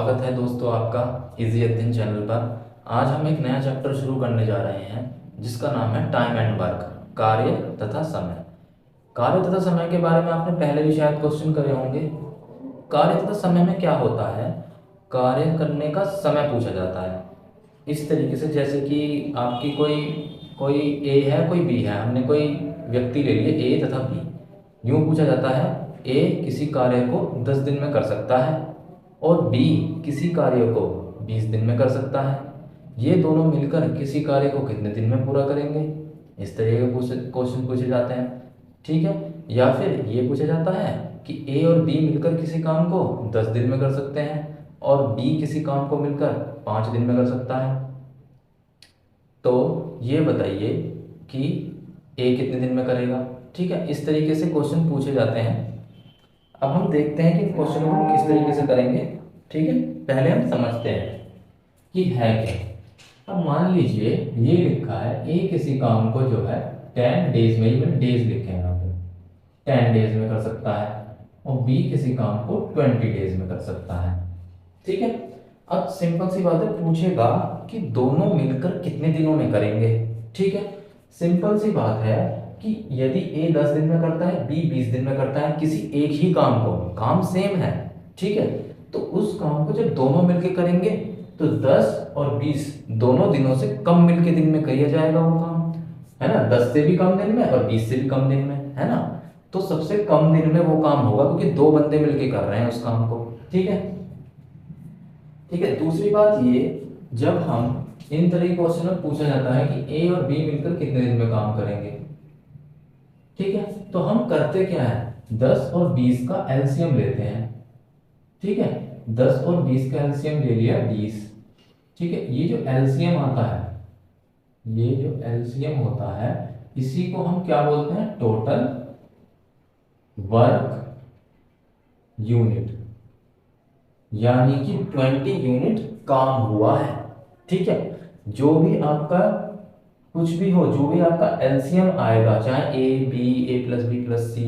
स्वागत है दोस्तों आपका इज़ीअद्दीन चैनल पर। आज हम एक नया चैप्टर शुरू करने जा रहे हैं जिसका नाम है टाइम एंड वर्क, कार्य तथा समय। कार्य तथा समय के बारे में आपने पहले भी शायद क्वेश्चन करे होंगे। कार्य तथा समय में क्या होता है, कार्य करने का समय पूछा जाता है इस तरीके से, जैसे कि आपकी कोई कोई ए है कोई बी है, हमने कोई व्यक्ति ले लिए ए तथा बी। यूँ पूछा जाता है ए किसी कार्य को 10 दिन में कर सकता है और बी किसी कार्य को 20 दिन में कर सकता है। ये दोनों मिलकर किसी कार्य को कितने दिन में पूरा करेंगे, इस तरह के क्वेश्चन पूछे जाते हैं। ठीक है, या फिर ये पूछा जाता है कि ए और बी मिलकर किसी काम को 10 दिन में कर सकते हैं और बी किसी काम को मिलकर 5 दिन में कर सकता है। तो ये बताइए कि ए कितने दिन में करेगा। ठीक है, इस तरीके से क्वेश्चन पूछे जाते हैं। अब हम देखते हैं कि क्वेश्चन को हम किस तरीके से करेंगे। ठीक है, पहले हम समझते हैं कि है क्या। अब मान लीजिए ये लिखा है ए किसी काम को जो है 10 डेज में, इवन डेज लिखे हैं यहाँ पे, 10 डेज में कर सकता है और बी किसी काम को 20 डेज में कर सकता है। ठीक है, अब सिंपल सी बात है, पूछेगा कि दोनों मिलकर कितने दिनों में करेंगे। ठीक है, सिंपल सी बात है कि यदि ए 10 दिन में करता है, बी 20 दिन में करता है किसी एक ही काम को, काम सेम है, ठीक है, तो उस काम को जब दोनों मिलकर करेंगे तो 10 और 20 दोनों दिनों से कम मिलके दिन में किया जाएगा वो काम, है ना। 10 से भी कम दिन में और 20 से भी कम दिन में, है ना। तो सबसे कम दिन में वो काम होगा क्योंकि दो बंदे मिलके कर रहे हैं उस काम को। ठीक है, ठीक है। दूसरी बात ये, जब हम इन तरह के क्वेश्चन में पूछा जाता है कि ए और बी मिलकर कितने दिन में काम करेंगे, ठीक है, तो हम करते क्या है, 10 और 20 का एलसीएम लेते हैं। ठीक है, 10 और 20 का एलसीएम ले लिया 20। ठीक है, ये जो एलसीएम आता है, ये जो एलसीएम होता है, इसी को हम क्या बोलते हैं, टोटल वर्क यूनिट, यानी कि 20 यूनिट काम हुआ है। ठीक है, जो भी आपका कुछ भी हो, जो भी आपका एलसीएम आएगा, चाहे A B, A plus B plus C,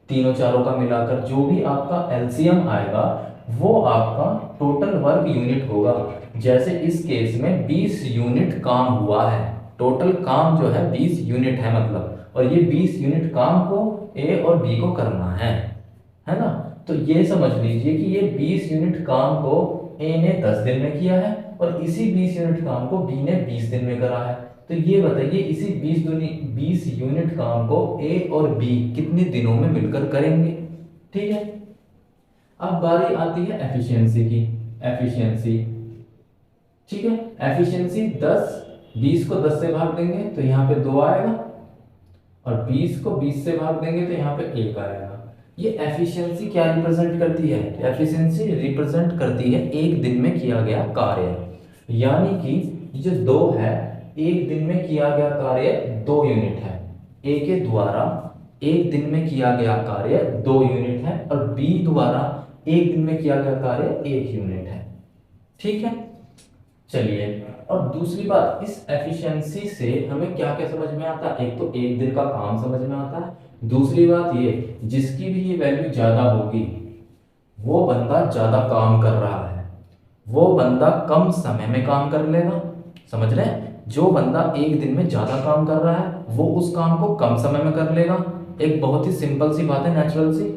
तीनों चारों का मिलाकर जो भी आपका एलसीएम आएगा वो आपका टोटल वर्क यूनिट होगा। जैसे इस केस में 20 यूनिट काम हुआ है, टोटल काम जो है 20 यूनिट है मतलब, और ये 20 यूनिट काम को ए और बी को करना है ना। तो ये समझ लीजिए कि ये 20 यूनिट काम को ए ने 10 दिन में किया है और इसी 20 यूनिट काम को बी ने 20 दिन में करा है। तो ये बताइए इसी 20 यूनिट काम को ए और बी कितने दिनों में मिलकर करेंगे। ठीक है, अब बारी आती है एफिशिएंसी की। एफिशिएंसी, ठीक है, एफिशिएंसी 10, 20 को 10 से भाग देंगे तो यहाँ पे 2 आएगा और 20 को 20 से भाग देंगे तो यहाँ पे 1 आएगा। ये एफिशिएंसी क्या रिप्रेजेंट करती है, एफिशिएंसी रिप्रेजेंट करती है एक दिन में किया गया कार्य, यानी कि जो 2 है, एक दिन में किया गया कार्य 2 यूनिट है, ए के द्वारा एक दिन में किया गया कार्य 2 यूनिट है और बी द्वारा एक दिन में किया गया कार्य 1 यूनिट है। ठीक है, चलिए अब दूसरी बात, इस एफिशिएंसी से हमें क्या क्या समझ में आता है। एक तो एक दिन का काम समझ में आता है, दूसरी बात ये, जिसकी भी ये वैल्यू ज्यादा होगी वो बंदा ज्यादा काम कर रहा है, वो बंदा कम समय में काम कर लेगा। समझ रहे हैं, जो बंदा एक दिन में ज्यादा काम कर रहा है वो उस काम को कम समय में कर लेगा। एक बहुत ही सिंपल सी बात है, नेचुरल सी।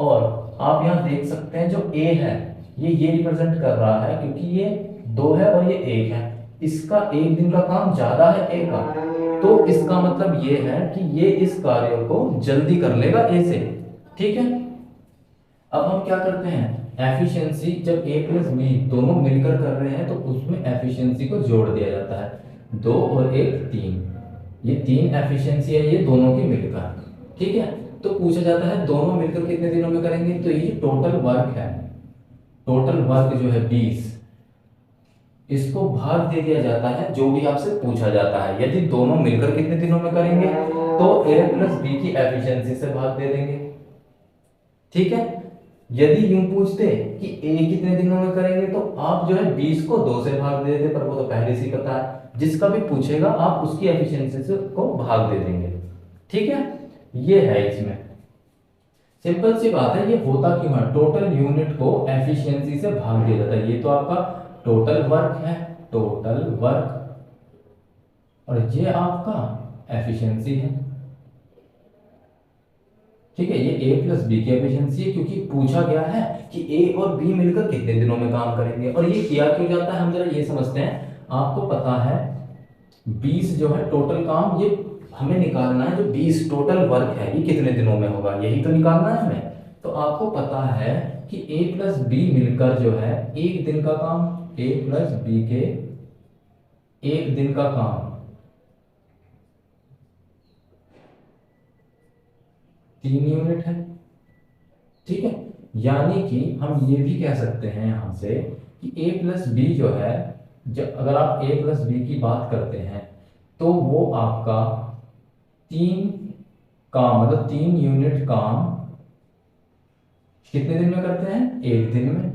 और आप यहाँ देख सकते हैं जो ए है ये रिप्रेजेंट कर रहा है क्योंकि ये 2 है और ये 1 है, इसका एक दिन का काम ज्यादा है ए का, तो इसका मतलब ये है कि ये इस कार्य को जल्दी कर लेगा ए से। ठीक है, अब हम क्या करते हैं, एफिशिएंसी जब ए प्लस बी दोनों मिलकर कर रहे हैं तो उसमें एफिशिएंसी को जोड़ दिया जाता है। 2 और 1 3, ये 3 एफिशिएंसी है ये दोनों की मिलकर। ठीक है, तो पूछा जाता है दोनों मिलकर कितने दिनों में करेंगे, तो ये टोटल वर्क है, टोटल वर्क जो है 20, इसको भाग दे दिया जाता है जो भी आपसे पूछा जाता है। यदि दोनों मिलकर कितने दिनों में करेंगे तो ए प्लस बी की एफिशिएंसी से भाग दे देंगे। ठीक है, यदि यूं पूछते कि ए कितने दिनों में करेंगे तो आप जो है 20 को 2 से भाग दे देते, पर वो तो पहले से ही पता है, जिसका भी पूछेगा आप उसकी एफिशिएंसी से को भाग दे देंगे। ठीक है, ये है इसमें। सिंपल सी बात है, ये होता क्यों है, टोटल यूनिट को एफिशिएंसी से भाग दिया जाता है। ये तो आपका टोटल वर्क है, टोटल वर्क, और ये आपका एफिशिएंसी है। ठीक है, ये ए प्लस बी की एफिशिएंसी है, क्योंकि पूछा गया है कि ए और बी मिलकर कितने दिनों में काम करेंगे। और ये किया क्यों जाता है, हम जरा ये समझते हैं। आपको पता है 20 जो है टोटल काम, ये हमें निकालना है, जो 20 टोटल वर्क है ये कितने दिनों में होगा, यही तो निकालना है हमें। तो आपको पता है कि ए प्लस बी मिलकर जो है एक दिन का काम, ए प्लस बी के एक दिन का काम 3 यूनिट है। ठीक है, यानी कि हम ये भी कह सकते हैं यहां से कि ए प्लस बी जो है, जब अगर आप ए प्लस बी की बात करते हैं तो वो आपका 3 काम, मतलब 3 यूनिट काम कितने दिन में करते हैं, एक दिन में।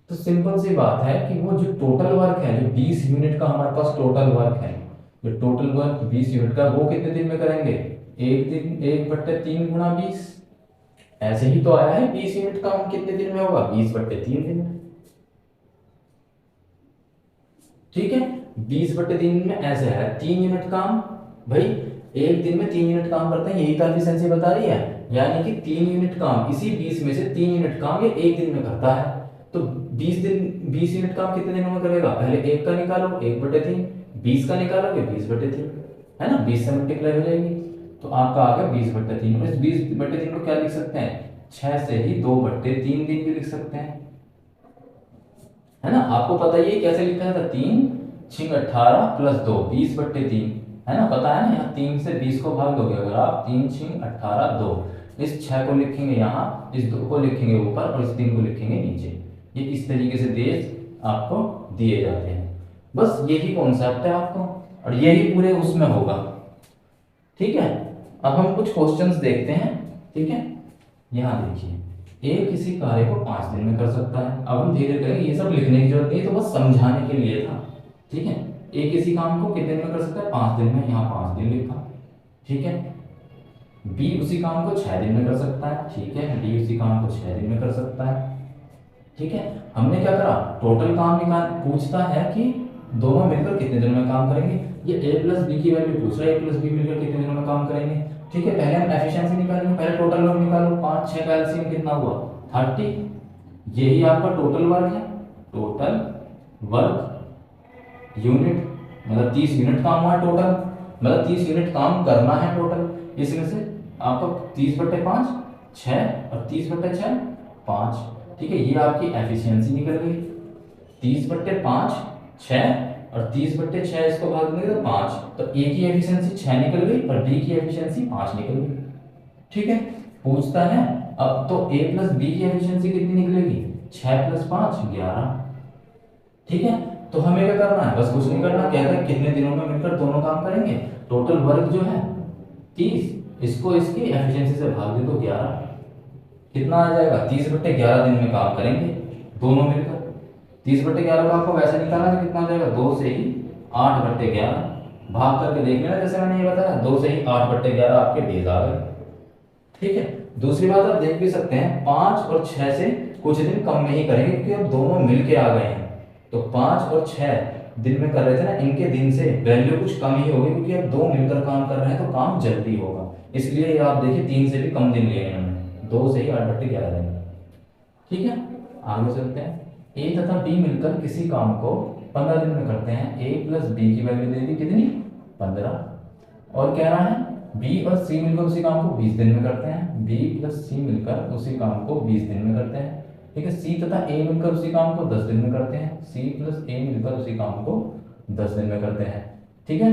तो सिंपल सी बात है कि वो जो टोटल वर्क है, जो 20 यूनिट का हमारे पास टोटल वर्क है, जो टोटल वर्क 20 यूनिट का, वो कितने दिन में करेंगे, एक दिन, 1/3 गुणा 20। ऐसे ही तो आया है 20 यूनिट काम कितने दिन में होगा, 20/3 दिन में। ठीक है, 20/3 में ऐसे है 3 यूनिट काम, भाई एक दिन में 3 यूनिट काम करते हैं, यही तो एफिशिएंसी बता रही है। यानी कि 3 यूनिट काम, इसी 20 में से 3 यूनिट काम ये एक दिन में करता है। तो 20 यूनिट काम कितने दिनों में करेगा, पहले एक का निकालो, 1/3, 20 का निकालोगे 20/3, है ना, 20 से मल्टीप्लाई हो जाएगी, तो आपका आ गया 20/3। और इस 20/3 को क्या लिख सकते हैं, 6 से ही 2/3 दिन भी लिख सकते हैं, है ना। आपको पता ही है कैसे लिखा था, 3 6 18 प्लस 2 20/3, है ना, पता है ना। यहाँ 3 से 20 को भाग दोगे अगर आप, 3 6 18 2, इस 6 को लिखेंगे यहाँ, इस 2 को लिखेंगे ऊपर और इस 3 को लिखेंगे नीचे। ये इस तरीके से देश आपको दिए जाते हैं। बस यही कॉन्सेप्ट है आपको, और यही पूरे उसमें होगा। ठीक है, अब हम कुछ क्वेश्चंस देखते हैं। ठीक है, यहाँ देखिए, ए किसी कार्य को 5 दिन में कर सकता है। अब हम धीरे करेंगे, ये सब लिखने की जरूरत नहीं है, तो बस समझाने के लिए था। ठीक है, ए किसी काम को कितने दिन में कर सकता है, 5 दिन में, यहाँ 5 दिन लिखा। ठीक है, बी उसी काम को 6 दिन में कर सकता है। ठीक है, डी उसी काम को 6 दिन में कर सकता है। ठीक है, हमने क्या करा, टोटल काम निकाल, पूछता है कि दोनों मिलकर कितने दिनों में काम करेंगे। ये ए प्लस बी की वैल्यू पूछ रहा है, ए प्लस बी मिलकर कितने दिनों में काम करेंगे। ठीक है, पहले हम एफिशिएंसी निकालेंगे, पहले टोटल वर्क निकालो, 5 6 का एलसीएम कितना हुआ, 30। यही आपका टोटल वर्क है, टोटल वर्क यूनिट, मतलब 30 यूनिट काम हुआ टोटल, मतलब 30 यूनिट काम करना है टोटल। इसमें से आपको 30/5 6 और 30/6 5। ठीक है, ये आपकी एफिशिएंसी निकल गई, 30/5 6 और 30/6 इसको भाग देंगे तो 5, तो ए की एफिशिएंसी 6 निकल गई और बी की एफिशिएंसी 5 निकल गई। ठीक है, पूछता है अब तो ए प्लस बी की एफिशिएंसी कितनी निकलेगी, 6 + 5 11। ठीक है, तो हमें क्या करना है, बस कुछ नहीं करना, कहते हैं कितने दिनों में मिलकर दोनों काम करेंगे। टोटल वर्क जो है 30, इसको इसकी एफिशिएंसी से भाग दे तो 11, कितना आ जाएगा, 30/11 दिन में काम करेंगे दोनों मिलकर। 30/11 को आपको वैसे निकालना है, कितना आ जाएगा, 2 से ही 8/11 भाग करके देख लेना, जैसे मैंने ये बताया 2 से ही 8/11 आपके डेज आ गए। ठीक है, दूसरी बात आप देख भी सकते हैं, 5 और 6 से कुछ दिन कम में ही करेंगे, क्योंकि अब दोनों मिलके आ गए हैं। तो 5 और 6 दिन में कर रहे थे ना, इनके दिन से वैल्यू कुछ कम ही होगी, क्योंकि अब 2 मिलकर काम कर रहे हैं तो काम जल्दी होगा। इसलिए ये आप देखिए 3 से भी कम दिन लिए हैं हमने, 2 से ही 8/11 दिन। ठीक है, आगे चलते हैं। ए तथा बी मिलकर किसी काम को 15 दिन में करते हैं। ए प्लस बी की वैल्यू दे दी कितनी, 15, और कह रहा है बी और सी मिलकर उसी काम को 20 दिन में करते हैं। बी प्लस सी मिलकर उसी काम को 20 दिन में करते हैं। ठीक है, सी तथा ए मिलकर उसी काम को 10 दिन में करते हैं। सी प्लस ए मिलकर उसी काम को 10 दिन में करते हैं। ठीक है,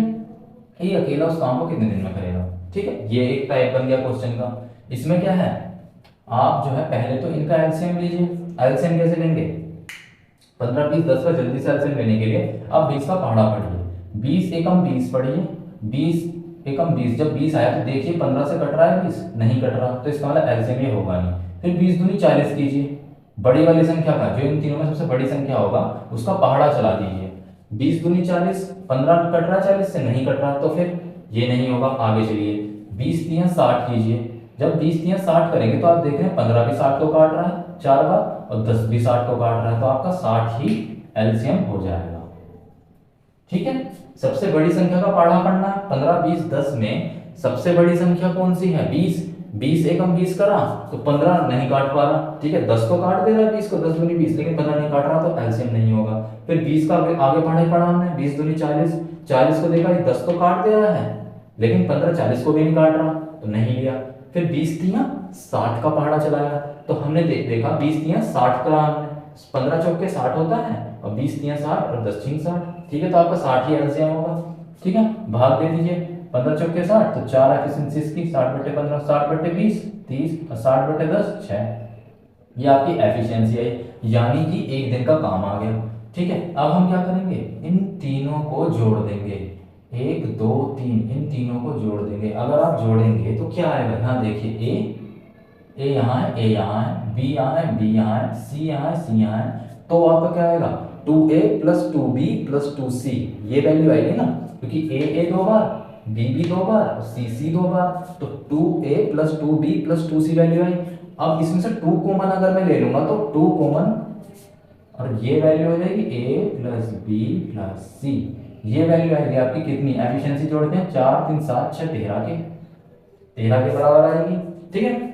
ये अकेला उस काम को कितने दिन में करेगा। ठीक है, ये एक टाइप बन गया क्वेश्चन का। इसमें क्या है, आप जो है पहले तो इनका एलसीएम लीजिए। एलसीएम कैसे लेंगे, 15 20 10 का जल्दी से एलसीएम लेने के लिए अब 20 का पहाड़ा पढ़िए, 20 एकम 20 पढ़िए, 20 एकम 20, जब 20 आया तो देखिए 15 से कट रहा है 20, नहीं कट रहा, तो इसका मतलब एलसीएम ये होगा नहीं। फिर 20 दूनी 40 कीजिए, बड़ी वाली संख्या का, जो इन तीनों में सबसे बड़ी संख्या होगा उसका पहाड़ा चला दीजिए। 20 दूनी 40, 15 कट रहा है 40 से, नहीं कट रहा, तो फिर ये नहीं होगा। आगे चलिए, 20 3 60 कीजिए, जब 20 तियां 60 करेंगे तो आप देख रहे हैं 15 भी 60 को काट रहा है 4 बार और 10 भी 60 को काट रहा है, तो आपका 60 ही एलसीएम हो जाएगा। ठीक है, सबसे बड़ी संख्या का पढ़ा पढ़ना है। 15, 20, 10 में सबसे बड़ी संख्या कौन सी है? 20। 20 एकम 20 करा तो 15 नहीं काट पा रहा। ठीक है, 10 तो काट दे रहा है 20 को, 10 दूनी 20, लेकिन 15 नहीं काट रहा, तो एलसीएम नहीं होगा। फिर 20 का आगे पढ़ा हमने, 20 दूनी 40, 40 को देखा 10 तो काट दे रहा है, लेकिन 15 40 को भी नहीं काट रहा, तो नहीं लिया। फिर 20 तियां 60 का पहाड़ा चलाया, तो हमने देखा 20 तियां 60 करा हमने, 15 चौके 60 होता है और 20 तियां 60 और 10 छीं 60। ठीक है, तो आपका 60 ही एलसीएम होगा। ठीक है, भाग दे दीजिए, 15 चौके 60, तो 4 एफिशिएंसी इसकी 60/15, 60/20 30 और 60/10 6। ये आपकी एफिशिएंसी है, यानी कि एक दिन का काम आ गया। ठीक है, अब हम क्या करेंगे, इन तीनों को जोड़ देंगे, 1 2 3, इन तीनों को जोड़ देंगे। अगर आप जोड़ेंगे तो क्या आएगा, यहाँ देखिए ए यहाँ है, ए यहाँ है, बी यहाँ है, बी यहाँ है, सी यहाँ है, सी यहाँ है, तो आपका क्या आएगा 2a + 2b + 2c, ये वैल्यू आएगी ना, क्योंकि a 2 बार, b 2 बार और c 2 बार, तो 2a + 2b + 2c वैल्यू आई। अब इसमें से 2 कॉमन अगर मैं ले लूंगा तो 2 कॉमन, और ये वैल्यू हो जाएगी a + b + c, ये वैल्यू आएगी आपकी कितनी, एफिशिएंसी जोड़ते हैं 4 3 7 6 13 के बराबर आएगी। ठीक है,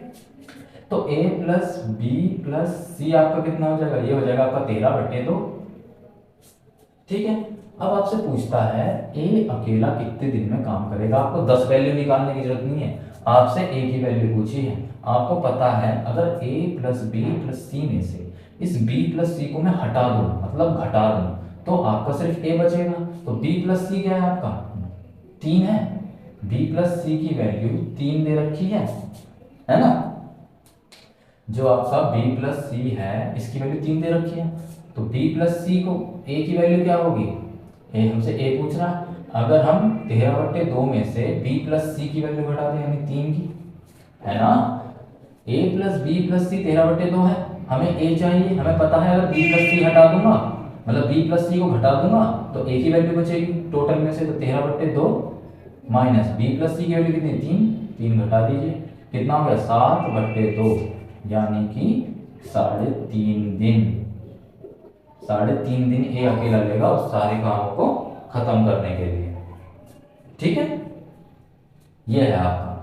तो a + b + c आपका कितना हो जाएगा, ये हो जाएगा आपका 13/2। ठीक है, अब आपसे पूछता है a अकेला कितने दिन में काम करेगा। आपको 10 वैल्यू निकालने की जरूरत नहीं है, आपसे a की वैल्यू पूछी है। आपको पता है अगर a + b + c में से इस b + c को मैं हटा दूं, मतलब घटा दूं, तो आपका सिर्फ a बचेगा। तो b + c क्या है आपका 3 है, b + c की वैल्यू 3 दे रखी है ना, जो आपका b + c है इसकी वैल्यू 3 दे रखी है, तो b + c को a की वैल्यू क्या होगी, a हमसे a पूछ रहा है। अगर हम 13/2 में से b + c की वैल्यू घटा दें, यानी 3 की, है ना, a + b + c 13/2 है, हमें a चाहिए, हमें पता है अगर b + c हटा दूंगा, मतलब b + c को घटा दूंगा तो a की वैल्यू बचेगी टोटल में से, तो 13/2 माइनस b + c की वैल्यू कितनी 3 घटा दीजिए, कितना हो गया 7/2, यानी कि 3.5 दिन। 3.5 दिन ए अकेला लेगा उस सारे कामों को खत्म करने के लिए। ठीक है, ये है आपका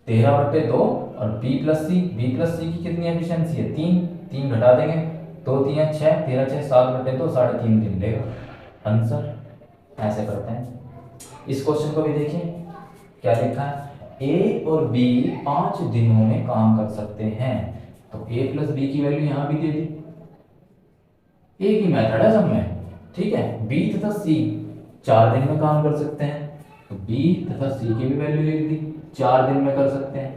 13/2 और b + c की कितनी एफिशिएंसी है 3 घटा देंगे, 2 3 6, 13 6 7/2, 3.5 दिन लेगा आंसर। ऐसे करते हैं। इस क्वेश्चन को भी देखिए, क्या लिखा है, a और b 5 दिनों में काम कर सकते हैं, तो a + b की वैल्यू यहां भी दे दी, एक ही मेथड है सब में। ठीक है, b तथा c 4 दिन में काम कर सकते हैं, तो b तथा c की भी वैल्यू लिख दी, 4 दिन में कर सकते हैं।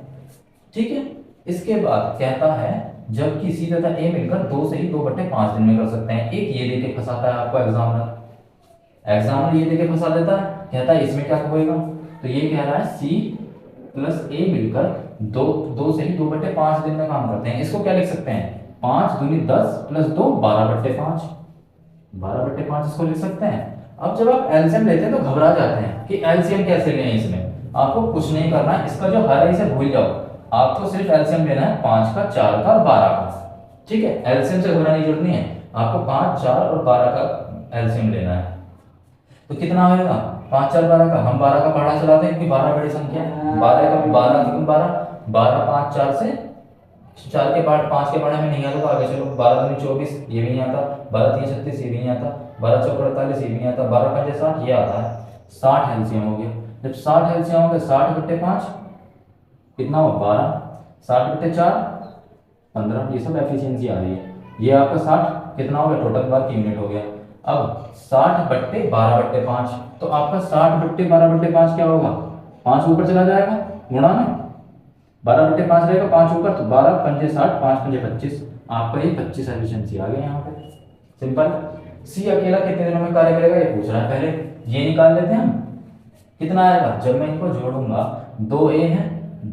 ठीक है, इसके बाद कहता है जबकि c तथा a मिलकर 2 से ही 2/5 दिन में कर सकते हैं। एक ये देके फंसाता है आपको एग्जामिनर ये देके फंसा देता है, कहता है इसमें क्या होएगा, तो ये कह रहा है c + a मिलकर 2 से ही 2/5 दिन में काम करते हैं। इसको क्या लिख सकते हैं, 5 दूनी 10 + 2 12/5, 12/5 इसको लिख सकते हैं। अब जब आप एलसीएम लेते हैं तो घबरा जाते हैं कि एलसीएम कैसे लें, इसमें आपको कुछ नहीं करना है, इसका जो हर है इसे भूल जाओ, आपको सिर्फ एलसीएम लेना है 5 का, 4 का और 12 का। ठीक है, एलसीएम से घबराने की जरूरत नहीं है, आपको 5 4 और 12 का एलसीएम लेना है। तो कितना होगा 5 4 12 का, हम 12 का पहाड़ा चलाते हैं क्योंकि 12 बड़ी संख्या है, 12 का 12 कितने 12 5 4 से 4 के बाद 5 के पढ़े में नहीं आता, तो आगे चलो 12 दूनी 24, ये भी नहीं आता, 12 3 36, ये भी नहीं आता, 12 चौक 48, ये भी नहीं आता, 12 5 60, ये आता है। 60 एलसीएम हो गया। जब 60 एलसीएम हो गया, 60/5 कितना हो 12, 60/4 15, ये सब एफिशिएंसी आ रही है। ये आपका 60 कितना हो गया, टोटल बार की यूनिट हो गया। अब 60/12/5, तो आपका 60/12/5 क्या होगा, 5 ऊपर चला जाएगा, गुणा में 12/5 रहेगा, 5 ऊपर, तो 12 पंजे 60, 5 पंजे 25, आपका ये 25 एफिशिएंसी आ गई यहाँ पे। सिंपल। सी अकेला कितने दिनों में कार्य करेगा ये पूछ रहा है, पहले ये निकाल लेते हैं हम, कितना आएगा, जब मैं इनको जोड़ूंगा 2a है,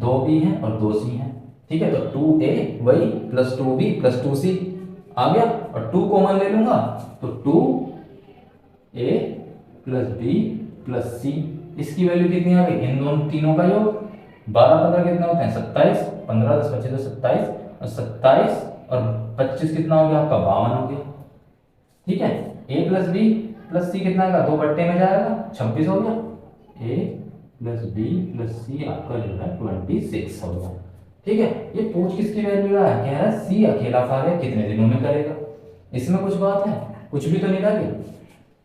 2b है और 2c है। ठीक है, तो 2a वही + 2b + 2c आ गया, और 2 कॉमन ले लूंगा तो 2a + b + c, इसकी वैल्यू कितनी आ गई, इन दोनों तीनों का योग 12 15 कितने होते हैं 27, 15 10 25 तो 27, और 27 और 25 कितना हो गया आपका 52 हो गया। ठीक है, ए प्लस बी प्लस सी कितना आएगा, 2 बट्टे में जाएगा 26 हो गया। ए प्लस बी प्लस सी आपका जो है 26 हो गया। ठीक है, ये पूछ किसकी वैल्यू है, कह रहा है सी अकेला कार्य कितने दिनों में करेगा। इसमें कुछ बात है, कुछ भी तो नहीं लगे।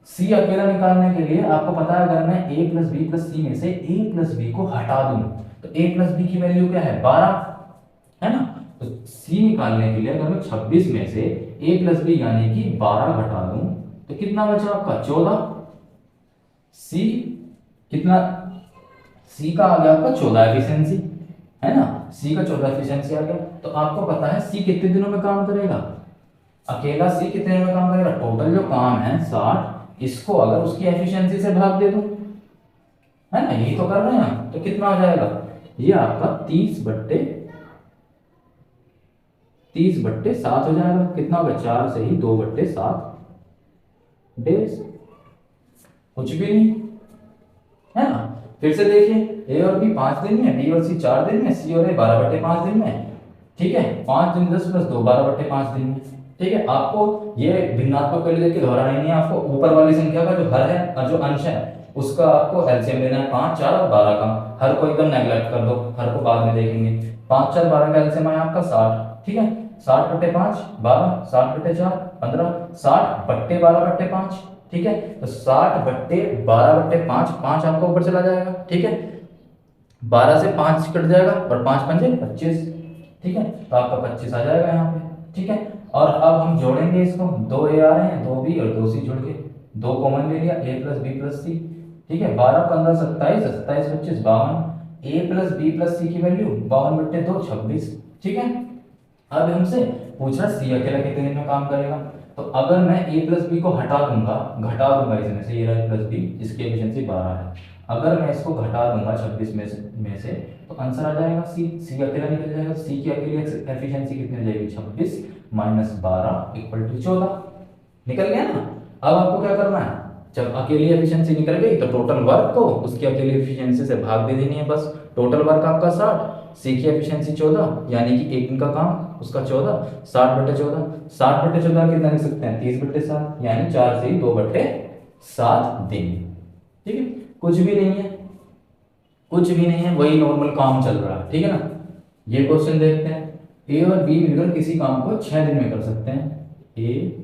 सी अकेला निकालने के लिए आपको पता है, अगर मैं ए प्लस बी प्लस सी में से ए प्लस बी को हटा दूं तो ए प्लस बी की वैल्यू क्या है 12, है ना। तो सी निकालने के लिए अगर मैं 26 में से ए प्लस बी यानी कि 12 घटा दूं तो कितना बचा आपका 14। सी कितना, सी का आ गया आपका 14 एफिशिएंसी, है ना। सी का 14 एफिशिएंसी आ गया। तो आपको पता है सी कितने दिनों में काम करेगा, अकेला सी कितने दिनों में काम करेगा, टोटल जो काम है 60, इसको अगर उसकी एफिशिएंसी से भाग दे दूं, है ना, यही तो कर रहे हैं, तो कितना हो जाएगा ये आपका 30/7 हो जाएगा। कितना होगा 4 से ही 2/7 डेज, कुछ भी नहीं, है ना। फिर से देखिए, ए और बी 5 दिन में, बी और सी 4 दिन में, सी और ए 12/5 दिन में। ठीक है, 5 दिन 10 + 2 12/5 दिन में। ठीक है, आपको ये भिन्नात्मक पहले देख के दोहराना नहीं है, आपको ऊपर वाली संख्या का जो हर है और जो अंश है उसका आपको एलसीएम लेना है, 5 4 और 12 का। हर को एकदम नेग्लेक्ट कर दो, हर को बाद में देखेंगे। 5 4 12 का एलसीएम आया आपका 60। ठीक है, 60/5 12, 60/4 15, 60/12/5। ठीक है, तो 60/12/5, 5 आपका ऊपर चला जाएगा। ठीक है, 12 से 5 कट जाएगा और 5 पंजे 25। ठीक है, तो आपका 25 आ जाएगा यहाँ पे। ठीक है, और अब हम जोड़ेंगे इसको, 2 ए आ रहे हैं, 2 बी और 2 सी जुड़ के 2 कॉमन ले लिया, ए प्लस बी प्लस सी। ठीक है, 12 15 27, 27 25 52। ए प्लस बी प्लस सी की वैल्यू 52/2 26। ठीक है, अब हमसे पूछ रहा सी अकेला कितने दिन में काम करेगा। तो अगर मैं ए प्लस बी को घटा दूंगा इसमें से, ये रहा प्लस बी, इसकी एफिशिएंसी 12 है। अगर मैं इसको घटा दूंगा 26 में से तो आंसर आ जाएगा सी अकेला निकल जाएगा। सी की अकेली एफिशिएंसी कितनी हो जाएगी 26 - 12 = 14। निकल गया ना। अब आपको क्या करना है, जब अकेली एफिशिएंसी निकल गई तो टोटल वर्क को उसकी अकेली एफिशिएंसी से भाग दे देनी है बस। टोटल वर्क आपका 60, सी की एफिशिएंसी 14, यानी कि एक दिन का काम उसका 14, 60/14। 60/14 कितना लिख सकते हैं 30/7, यानी 4 से ही 2/7 दिन। ठीक है, कुछ भी नहीं है, कुछ भी नहीं है, वही नॉर्मल काम चल रहा है। ठीक है ना। ये क्वेश्चन देखते हैं, ए और बी मिलकर किसी काम को 6 दिन में कर सकते हैं। ए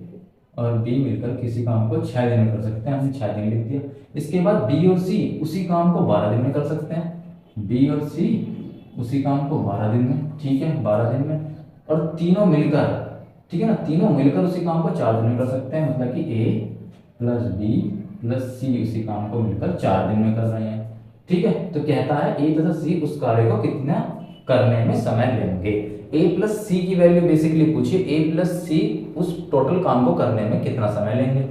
और बी मिलकर किसी काम को 6 दिन में कर सकते हैं, हमने 6 दिन लिख दिया। इसके बाद बी और सी उसी काम को 12 दिन में कर सकते हैं। बी और सी उसी काम को 12 दिन में, ठीक है 12 दिन में। और तीनों मिलकर, ठीक है ना, तीनों मिलकर उसी काम को 4 दिन में कर सकते हैं, मतलब कि ए प्लस बी प्लस सी उसी काम को मिलकर 4 दिन में कर रहे हैं। ठीक है, तो कहता है ए तथा सी उस कार्य को कितना करने में समय लेंगे। ए प्लस सी की वैल्यू बेसिकली पूछिए, ए प्लस सी उस टोटल काम को करने में कितना समय लेंगे।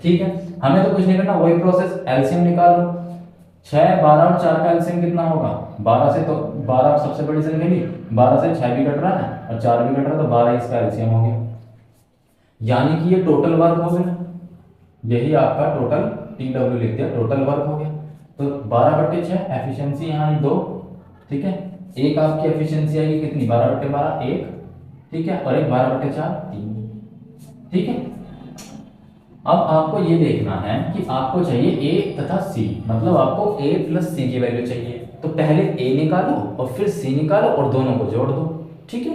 ठीक है, हमें तो कुछ नहीं करना, वही प्रोसेस, एलसीएम निकालो। 6 12 और 4 का एलसीएम कितना होगा 12 से, तो 12 सबसे बड़ी संख्या ली, 12 से 6 भी कट रहा है और 4 भी कट रहा है, तो 12 इसका एलसीएम हो गया, यानी कि ये टोटल वर्क हो गया। यही आपका टोटल TW लिख दिया, टोटल वर्क हो गया। तो 12/6 एफिशिएंसी यहाँ 2। ठीक है, एक आपकी एफिशिएंसी आएगी कितनी 12/12 1। ठीक है, और एक 12/4 3। ठीक है, अब आपको ये देखना है कि आपको चाहिए ए तथा सी, मतलब आपको ए प्लस सी की वैल्यू चाहिए। तो पहले ए निकालो और फिर सी निकालो और दोनों को जोड़ दो। ठीक है,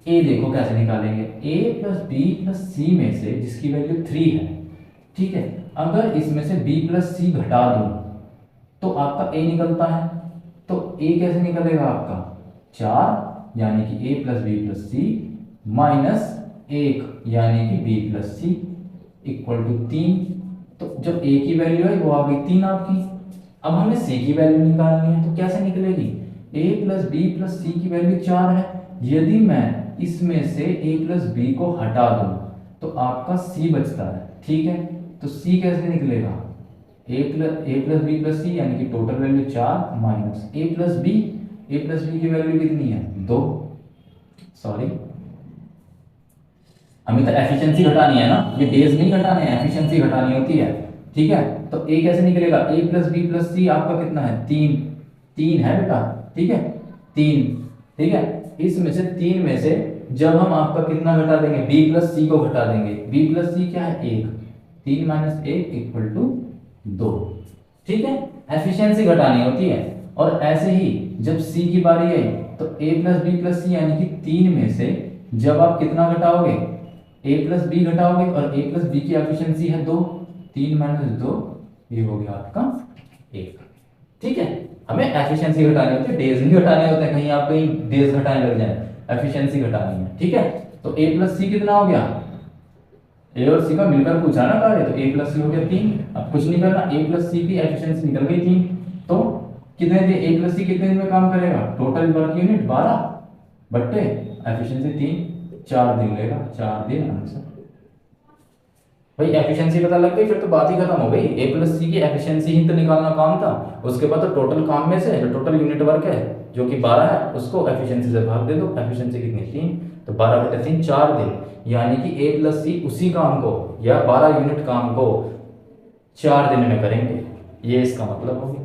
ए देखो कैसे निकालेंगे, ए प्लस बी प्लस सी में से जिसकी वैल्यू 3 है, ठीक है, अगर इसमें से बी प्लस सी घटा दूं तो आपका ए निकलता है। तो ए कैसे निकलेगा आपका 4, यानी कि A plus B plus C minus 1, यानी कि B plus C equal to 3। तो जब ए की वैल्यू है वो आ गई 3 आपकी। अब हमें सी की वैल्यू निकालनी है, तो कैसे निकलेगी, ए प्लस बी प्लस सी की वैल्यू 4 है। यदि मैं इसमें से ए प्लस बी को हटा दूं तो आपका सी बचता है। ठीक है, तो सी कैसे निकलेगा, ए प्लस बी प्लस सी, यानी कि टोटल वैल्यू 4 माइनस ए प्लस बी की वैल्यू कितनी है 2। सॉरी, हमें तो एफिशिएंसी घटानी है ना, ये डेज नहीं घटाने हैं, एफिशिएंसी घटानी होती है। ठीक है, तो ए कैसे निकलेगा, ए प्लस बी प्लस सी आपका कितना है 3 है बेटा। ठीक है, 3, ठीक है। इसमें से 3 में से जब हम आपका कितना घटा देंगे, b प्लस सी को घटा देंगे, b प्लस सी क्या है 1, 3 माइनस 1 इक्वल टू 2, ठीक है। एफिशिएंसी घटानी होती है। और ऐसे ही जब c की बारी आई तो a प्लस बी प्लस सी यानी कि 3 में से जब आप कितना घटाओगे, a प्लस बी घटाओगे, और a प्लस बी की एफिशिएंसी है 2, 3 माइनस 2 ये हो गया आपका 1, ठीक है। हमें एफिशिएंसी घटानी होती है, डेज नहीं घटाने होते हैं, कहीं आप कहीं डेज घटाने लग जाए, एफिशिएंसी घटानी है, ठीक है। तो a प्लस सी कितना हो गया, ए और सी का मिलकर पूछा ना कार्य, तो a प्लस सी हो गया 3। अब कुछ नहीं करना, a प्लस सी की एफिशिएंसी निकल गई 3, तो कितने दिन a प्लस सी कितने दिन में काम करेगा, टोटल वर्क यूनिट 12 बट्टे एफिशिएंसी 3, 4 दिन लेगा, 4 दिन आंसर। भाई एफिशिएंसी पता लग गई, फिर तो बात ही खत्म हो गई। a प्लस सी की एफिशिएंसी ही तो निकालना काम था, उसके बाद तो टोटल काम में से जो टोटल यूनिट वर्क है जो कि 12 है उसको एफिशिएंसी से भाग दे दो। एफिशिएंसी कितनी 3, तो 12 बटे 3 4 दिन, यानी कि a प्लस सी उसी काम को या 12 यूनिट काम को 4 दिन में करेंगे, ये इसका मतलब हो गया।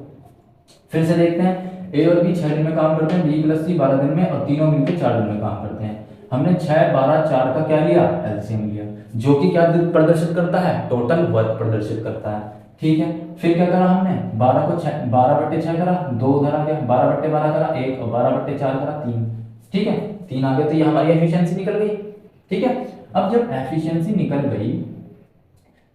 फिर से देखते हैं, a और b 6 दिन में काम करते हैं, b प्लस सी 12 दिन में, और तीनों मिलकर 4 दिन में काम करते हैं। हमने 6 12 4 का क्या लिया, एलसीएम लिया, जो कि क्या प्रदर्शित करता है, टोटल वर्क प्रदर्शित करता है, ठीक है। फिर क्या करा हमने, 12 को 12 बट्टे 6 करा, 2 उधर आ गया, 12 बट्टे 12 करा 1, और 12 बट्टे 4 करा 3, ठीक है। 3 आ गया, तो ये हमारी एफिशिएंसी निकल गई, ठीक है। अब जब एफिशिएंसी निकल गई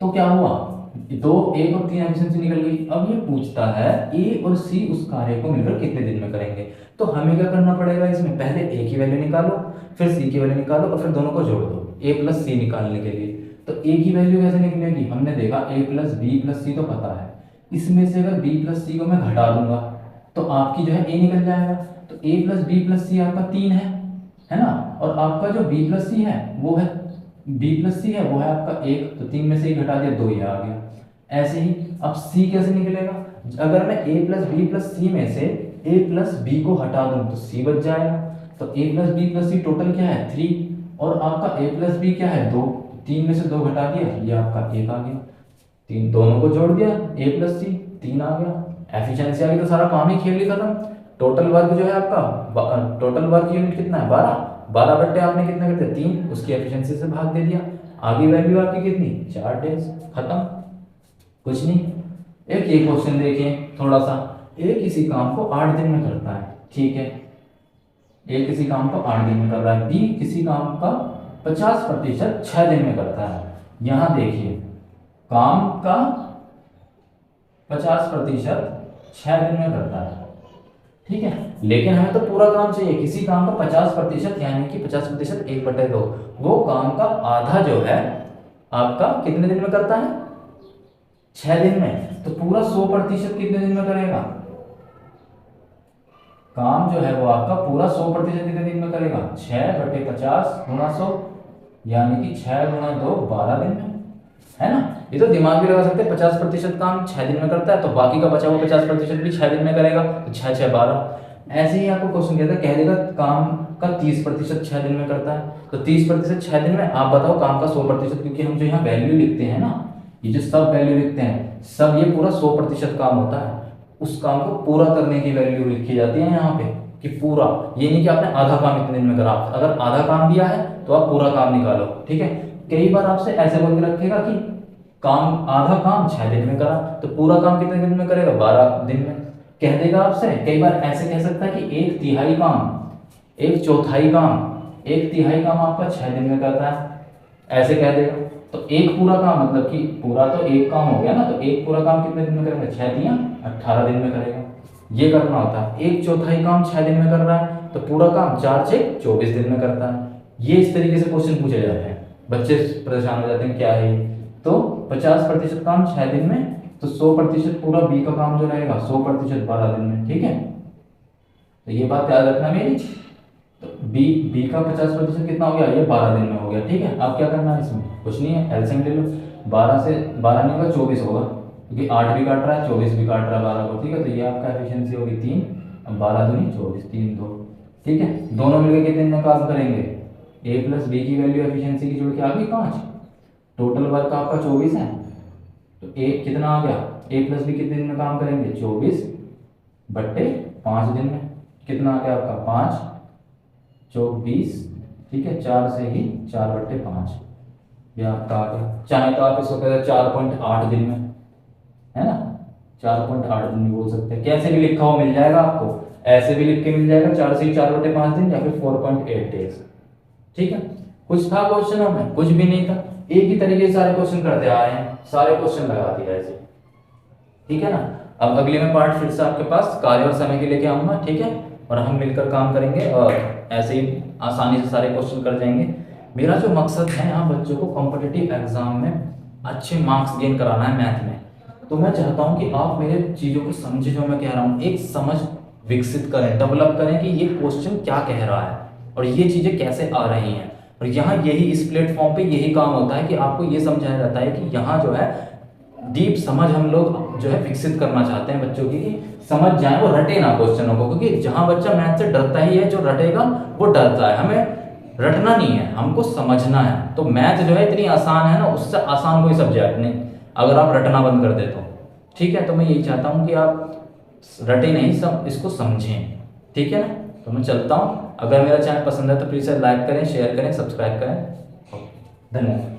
तो क्या हुआ, 2 1 और 3 एफिशिएंसी निकल गई। अब ये पूछता है ए और सी उस कार्य को मिलकर कितने दिन में करेंगे, तो हमें क्या करना पड़ेगा, इसमें पहले ए की वैल्यू निकालो, फिर सी की वैल्यू निकालो, और फिर दोनों को जोड़ दो ए प्लस सी निकालने के लिए। तो ए की वैल्यू कैसे निकलेगी, हमने देखा ए प्लस बी प्लस सी तो पता है, इसमें से अगर बी प्लस सी को मैं घटा दूंगा तो आपकी जो है ए निकल जाएगा। तो ए प्लस बी प्लस सी आपका 3 है ना, और आपका जो बी प्लस सी है वो है, बी प्लस सी है वो है आपका 1, तो 3 में से 1 घटा दिया 2 ये आ गया। ऐसे ही अब c कैसे निकलेगा, अगर मैं a प्लस बी प्लस सी में से a प्लस बी को हटा दूं तो c बच जाएगा। तो a plus B plus C total क्या है 3, और आपका a प्लस बी क्या है 2, 3 में से 2 घटा दिया ये आपका 1 आ गया, 3 दोनों को जोड़ दिया a प्लस सी 3 आ गया। एफिशिएंसी आ गई, तो सारा काम ही खेल ही खत्म। टोटल वर्क जो है आपका, टोटल वर्क यूनिट कितना है 12, 12 बट्टे आपने कितना करते 3, उसकी एफिशिएंसी से भाग दे दिया, आगे वैल्यू आपकी कितनी 4 डेज, खत्म, कुछ नहीं। एक ये क्वेश्चन देखिए थोड़ा सा, ए किसी काम को 8 दिन में करता है, ठीक है, ए किसी काम को 8 दिन में कर रहा है, बी किसी काम का 50% 6 दिन में करता है। यहां देखिए काम का 50% 6 दिन में करता है, ठीक है, लेकिन हमें तो पूरा काम चाहिए। किसी काम का 50% यानी कि 50% 1/2, वो काम का आधा जो है आपका कितने दिन में करता है 6 दिन में, तो पूरा 100% कितने दिन में करेगा, काम जो है वो आपका पूरा 100% कितने दिन में करेगा, 6/50 गुणा 100, यानी कि 6 गुणा 2 12 दिन में, है ना। ये तो दिमाग भी लगा सकते हैं, 50% काम 6 दिन में करता है, तो बाकी का बचा हुआ 50% भी 6 दिन में करेगा, तो 6 6 12। ऐसे ही आपको क्वेश्चन कहता है, कह देगा काम का 30% 6 दिन में करता है, तो 30% 6 दिन में, आप बताओ काम का 100%, क्योंकि हम जो यहाँ वैल्यू लिखते हैं ना, ये जो सब वैल्यू लिखते हैं सब ये पूरा 100% काम होता है, उस काम को पूरा करने की वैल्यू लिखी जाती है यहाँ पे कि पूरा, ये नहीं कि आपने आधा काम इतने दिन में करा। अगर आधा काम दिया है तो आप पूरा काम निकालो, ठीक है। कई बार आपसे ऐसे बोल के रखेगा कि काम आधा काम 6 दिन में करा, तो पूरा काम कितने दिन में करेगा 12 दिन में कह देगा आपसे। कई बार ऐसे कह सकता है कि 1/3 काम, 1/4 काम, 1/3 काम आपका 6 दिन में करता है, ऐसे कह देगा। तो एक पूरा काम मतलब कि पूरा तो एक काम हो गया ना, तो एक पूरा काम कितने दिन में करेगा 6 दिया 18 दिन में करेगा, ये करना होता है। 1/4 काम 6 दिन में कर रहा है, तो पूरा काम 4 6 24 दिन में करता है। ये इस तरीके से क्वेश्चन पूछे जाते हैं, बच्चे परेशान हो जाते हैं क्या है। तो 50% काम 6 दिन में, तो 100% पूरा बी का काम जो रहेगा 100% 12 दिन में, ठीक है। तो ये बात याद रखना मेरी। तो बी का 50% कितना हो गया, ये 12 दिन में हो गया, ठीक है। अब क्या करना है, इसमें कुछ नहीं है, एलसीएम ले लो। 12 से 12 नहीं होगा 24 होगा, क्योंकि 8 भी काट रहा है 24 भी काट रहा है 12 को, ठीक है। तो ये आपका एफिशिएंसी होगी 3, अब 12 दूनी 24, 3 2, ठीक है। दोनों मिलकर कितने दिन में काम करेंगे, ए प्लस बी की वैल्यू एफिशिएंसी की जोड़ के आ गई 5, टोटल वर्क आपका 24 है, तो ए कितना आ गया, ए प्लस बी कितने दिन में काम करेंगे 24/5 दिन में, कितना आ गया आपका 5 चौक 20, ठीक है, 4 से ही 4/5 ये आपका आ गया। चाहे तो आप इसको कहते हैं 4.8 दिन में, है ना, 4.8 दिन भी बोल सकते हैं, कैसे भी लिखा हो मिल जाएगा आपको, ऐसे भी लिख के मिल जाएगा 4 से 4/5 दिन, या फिर 4.8 डेज। ठीक है, कुछ था क्वेश्चनों में? कुछ भी नहीं था, एक ही तरीके से सारे क्वेश्चन करते आ रहे हैं, सारे क्वेश्चन लगा दिया ऐसे। ठीक है ना। अब अगले में पार्ट फिर से आपके पास कार्य और समय के लेके आऊंगा, ठीक है, और हम मिलकर काम करेंगे और ऐसे ही आसानी से सारे क्वेश्चन कर जाएंगे। मेरा जो मकसद है यहाँ बच्चों को कॉम्पिटिटिव एग्जाम में अच्छे मार्क्स गेन कराना है मैथ में। तो मैं चाहता हूँ कि आप मेरे चीज़ों को समझे, जो मैं कह रहा हूँ, एक समझ विकसित करें, डेवलप करें कि ये क्वेश्चन क्या कह रहा है और ये चीज़ें कैसे आ रही हैं। और यहाँ यही, इस प्लेटफॉर्म पे यही काम होता है कि आपको ये समझाया जाता है कि यहाँ जो है डीप समझ हम लोग जो है विकसित करना चाहते हैं बच्चों की, कि समझ जाए, वो रटे ना क्वेश्चनों को, क्योंकि जहाँ बच्चा मैथ से डरता ही है, जो रटेगा वो डरता है। हमें रटना नहीं है, हमको समझना है। तो मैथ जो है इतनी आसान है ना, उससे आसान कोई सब्जेक्ट नहीं अगर आप रटना बंद कर दे तो। ठीक है, तो मैं यही चाहता हूँ कि आप रटे नहीं, सब इसको समझें। ठीक है ना, तो मैं चलता हूँ। अगर मेरा चैनल पसंद है तो प्लीज़ लाइक करें, शेयर करें, सब्सक्राइब करें। धन्यवाद।